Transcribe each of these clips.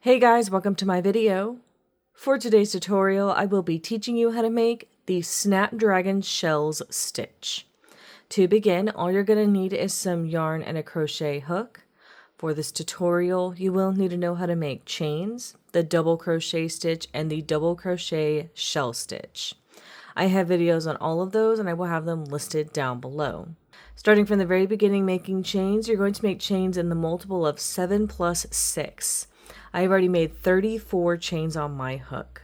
Hey guys, welcome to my video. For today's tutorial, I will be teaching you how to make the Snapdragon shells stitch. To begin, all you're going to need is some yarn and a crochet hook. For this tutorial, you will need to know how to make chains, the double crochet stitch, and the double crochet shell stitch. I have videos on all of those and I will have them listed down below. Starting from the very beginning making chains, you're going to make chains in the multiple of 7 plus 6. I have already made 34 chains on my hook.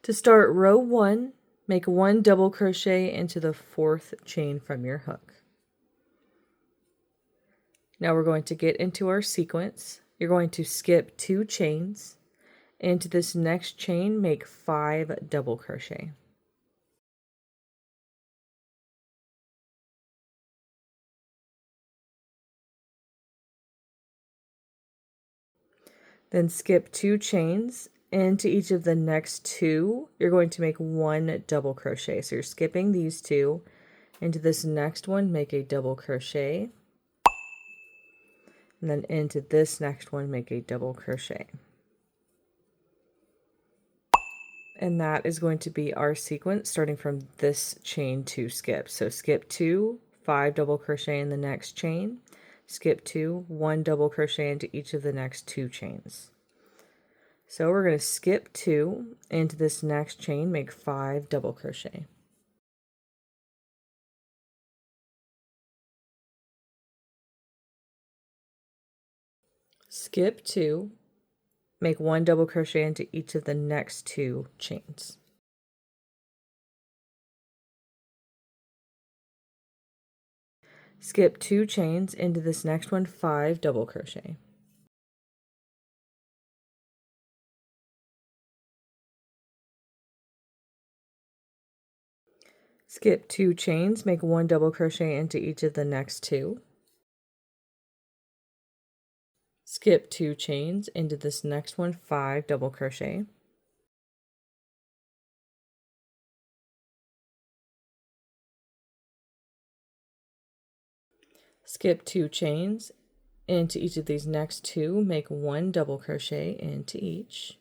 To start row 1, make 1 double crochet into the 4th chain from your hook. Now we're going to get into our sequence. You're going to skip 2 chains. Into this next chain, make 5 double crochet. Then skip 2 chains. Into each of the next 2, you're going to make 1 double crochet. So you're skipping these 2. Into this next one, make a double crochet. And then into this next one, make a double crochet. And that is going to be our sequence starting from this chain to skip. So skip 2, 5 double crochet in the next chain, skip 2, 1 double crochet into each of the next 2 chains. So we're going to skip 2 into this next chain, make 5 double crochet. Skip 2, make 1 double crochet into each of the next 2 chains. Skip 2 chains into this next one, 5 double crochet. Skip 2 chains, make 1 double crochet into each of the next 2. Skip 2 chains into this next one, 5 double crochet. Skip 2 chains into each of these next 2, make 1 double crochet into each.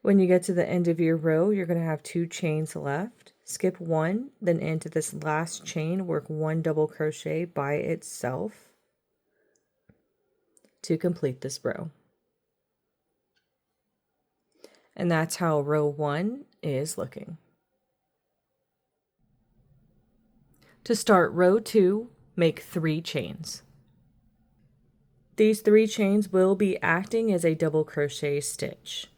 When you get to the end of your row, you're going to have 2 chains left. Skip 1, then into this last chain, work 1 double crochet by itself to complete this row. And that's how row 1 is looking. To start row 2, make 3 chains. These 3 chains will be acting as a double crochet stitch.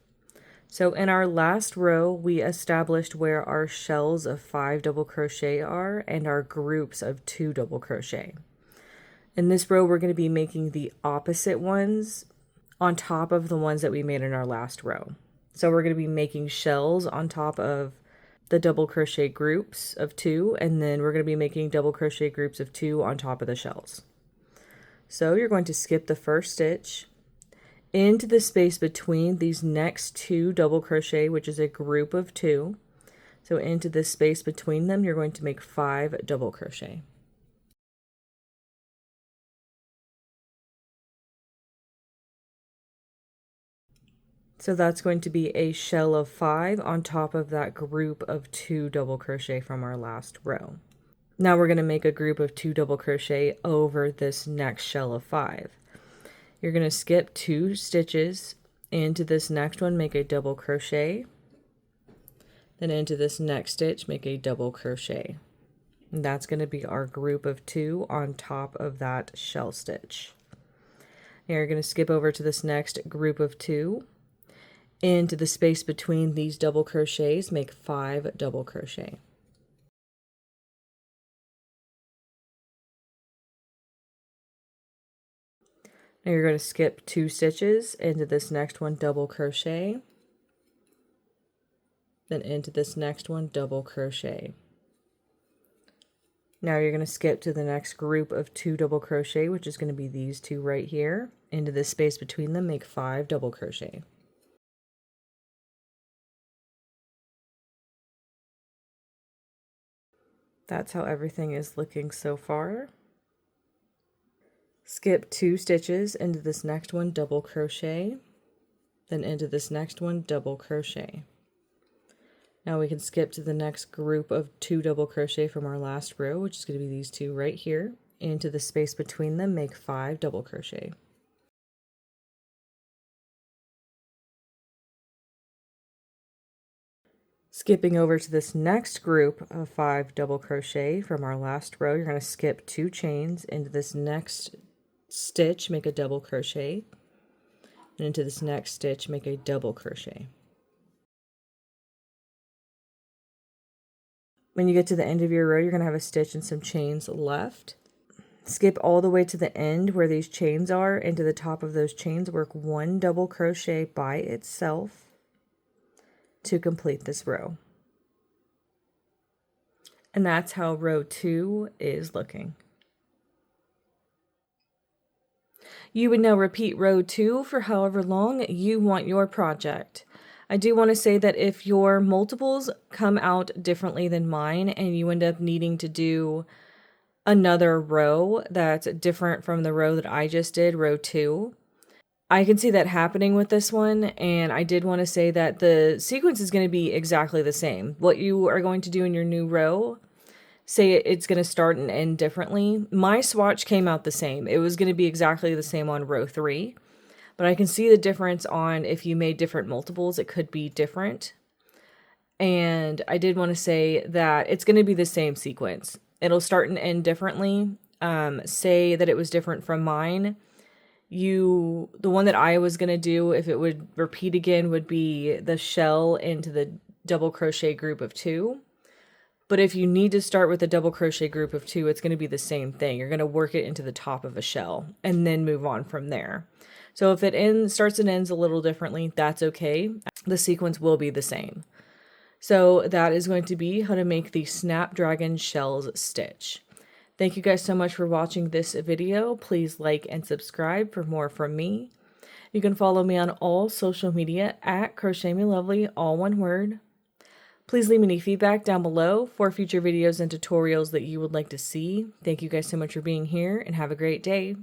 So in our last row, we established where our shells of 5 double crochet are and our groups of 2 double crochet. In this row, we're going to be making the opposite ones on top of the ones that we made in our last row. So we're going to be making shells on top of the double crochet groups of 2, and then we're going to be making double crochet groups of 2 on top of the shells. So you're going to skip the first stitch into the space between these next 2 double crochet, which is a group of 2. So into this space between them, you're going to make 5 double crochet. So that's going to be a shell of 5 on top of that group of 2 double crochet from our last row. Now we're going to make a group of 2 double crochet over this next shell of 5. You're going to skip 2 stitches into this next one, make a double crochet. Then into this next stitch, make a double crochet. And that's going to be our group of 2 on top of that shell stitch. Now you're going to skip over to this next group of 2. Into the space between these double crochets, make 5 double crochet. Now you're going to skip 2 stitches into this next one, double crochet, then into this next one, double crochet. Now you're going to skip to the next group of 2 double crochet, which is going to be these 2 right here. Into this space between them, make 5 double crochet. That's how everything is looking so far. Skip 2 stitches into this next one, double crochet, then into this next one, double crochet. Now we can skip to the next group of 2 double crochet from our last row, which is going to be these 2 right here. Into the space between them, make 5 double crochet. Skipping over to this next group of 5 double crochet from our last row, you're going to skip 2 chains into this next stitch, make a double crochet, and into this next stitch, make a double crochet. When you get to the end of your row, you're going to have a stitch and some chains left. Skip all the way to the end where these chains are, and to the top of those chains, work 1 double crochet by itself to complete this row. And that's how row 2 is looking. You would now repeat row 2 for however long you want your project. I do want to say that if your multiples come out differently than mine and you end up needing to do another row that's different from the row that I just did, row 2, I can see that happening with this one, and I did want to say that the sequence is going to be exactly the same. What you are going to do in your new row, say it's going to start and end differently. My swatch came out the same. It was going to be exactly the same on row 3. But I can see the difference on if you made different multiples, it could be different. And I did want to say that it's going to be the same sequence. It'll start and end differently. Say that it was different from mine. The one that I was going to do, if it would repeat again, would be the shell into the double crochet group of 2. But if you need to start with a double crochet group of 2, it's going to be the same thing. You're going to work it into the top of a shell and then move on from there. So if it starts and ends a little differently, that's okay. The sequence will be the same. So that is going to be how to make the Snapdragon shells stitch. Thank you guys so much for watching this video. Please like and subscribe for more from me. You can follow me on all social media at Crochet Me Lovely, all one word. Please leave me any feedback down below for future videos and tutorials that you would like to see. Thank you guys so much for being here, and have a great day.